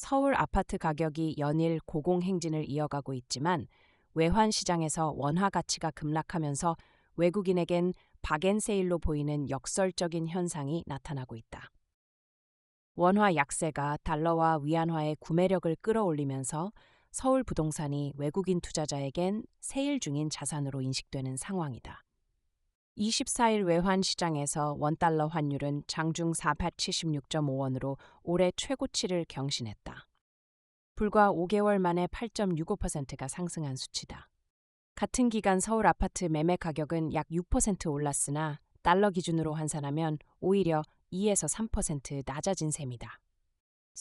서울 아파트 가격이 연일 고공행진을 이어가고 있지만 외환 시장에서 원화 가치가 급락하면서 외국인에겐 박앤세일로 보이는 역설적인 현상이 나타나고 있다. 원화 약세가 달러와 위안화의 구매력을 끌어올리면서 서울 부동산이 외국인 투자자에겐 세일 중인 자산으로 인식되는 상황이다. 24일 외환 시장에서 원달러 환율은 장중 476.5원으로 올해 최고치를 경신했다. 불과 5개월 만에 8.65%가 상승한 수치다. 같은 기간 서울 아파트 매매 가격은 약 6% 올랐으나 달러 기준으로 환산하면 오히려 2에서 3% 낮아진 셈이다.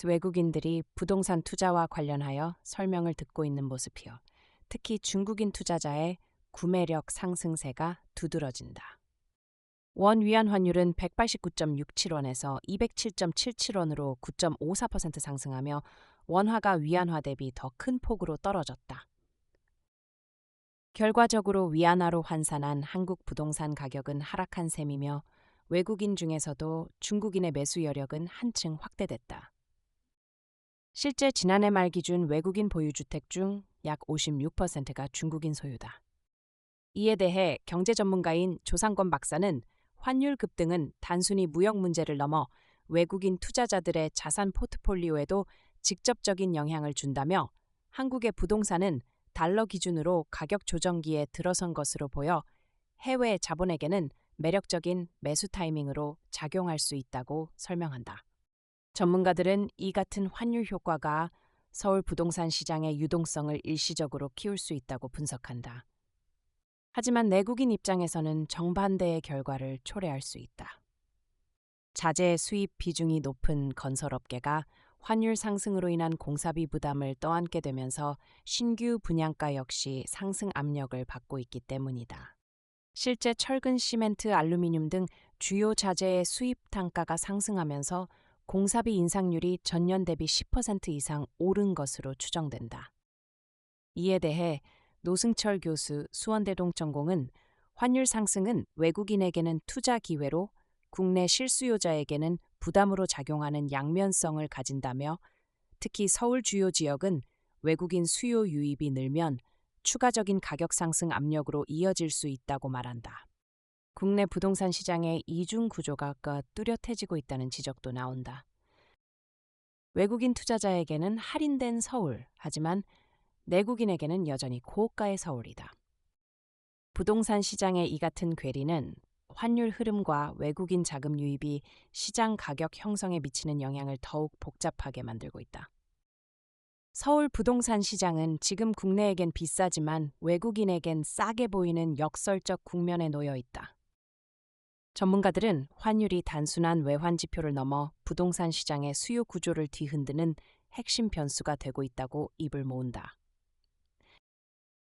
외국인들이 부동산 투자와 관련하여 설명을 듣고 있는 모습이요. 특히 중국인 투자자의 구매력 상승세가 두드러진다. 원 위안 환율은 189.67원에서 207.77원으로 9.54% 상승하며 원화가 위안화 대비 더 큰 폭으로 떨어졌다. 결과적으로 위안화로 환산한 한국 부동산 가격은 하락한 셈이며 외국인 중에서도 중국인의 매수 여력은 한층 확대됐다. 실제 지난해 말 기준 외국인 보유주택 중 약 56%가 중국인 소유다. 이에 대해 경제 전문가인 조상권 박사는 환율 급등은 단순히 무역 문제를 넘어 외국인 투자자들의 자산 포트폴리오에도 직접적인 영향을 준다며 한국의 부동산은 달러 기준으로 가격 조정기에 들어선 것으로 보여 해외 자본에게는 매력적인 매수 타이밍으로 작용할 수 있다고 설명한다. 전문가들은 이 같은 환율 효과가 서울 부동산 시장의 유동성을 일시적으로 키울 수 있다고 분석한다. 하지만 내국인 입장에서는 정반대의 결과를 초래할 수 있다. 자재 수입 비중이 높은 건설업계가 환율 상승으로 인한 공사비 부담을 떠안게 되면서 신규 분양가 역시 상승 압력을 받고 있기 때문이다. 실제 철근, 시멘트, 알루미늄 등 주요 자재의 수입 단가가 상승하면서 공사비 인상률이 전년 대비 10% 이상 오른 것으로 추정된다. 이에 대해 노승철 교수 수원대동전공은 환율 상승은 외국인에게는 투자 기회로 국내 실수요자에게는 부담으로 작용하는 양면성을 가진다며 특히 서울 주요 지역은 외국인 수요 유입이 늘면 추가적인 가격 상승 압력으로 이어질 수 있다고 말한다. 국내 부동산 시장의 이중 구조가 뚜렷해지고 있다는 지적도 나온다. 외국인 투자자에게는 할인된 서울, 하지만 내국인에게는 여전히 고가의 서울이다. 부동산 시장의 이 같은 괴리는 환율 흐름과 외국인 자금 유입이 시장 가격 형성에 미치는 영향을 더욱 복잡하게 만들고 있다. 서울 부동산 시장은 지금 국내에겐 비싸지만 외국인에겐 싸게 보이는 역설적 국면에 놓여 있다. 전문가들은 환율이 단순한 외환 지표를 넘어 부동산 시장의 수요 구조를 뒤흔드는 핵심 변수가 되고 있다고 입을 모은다.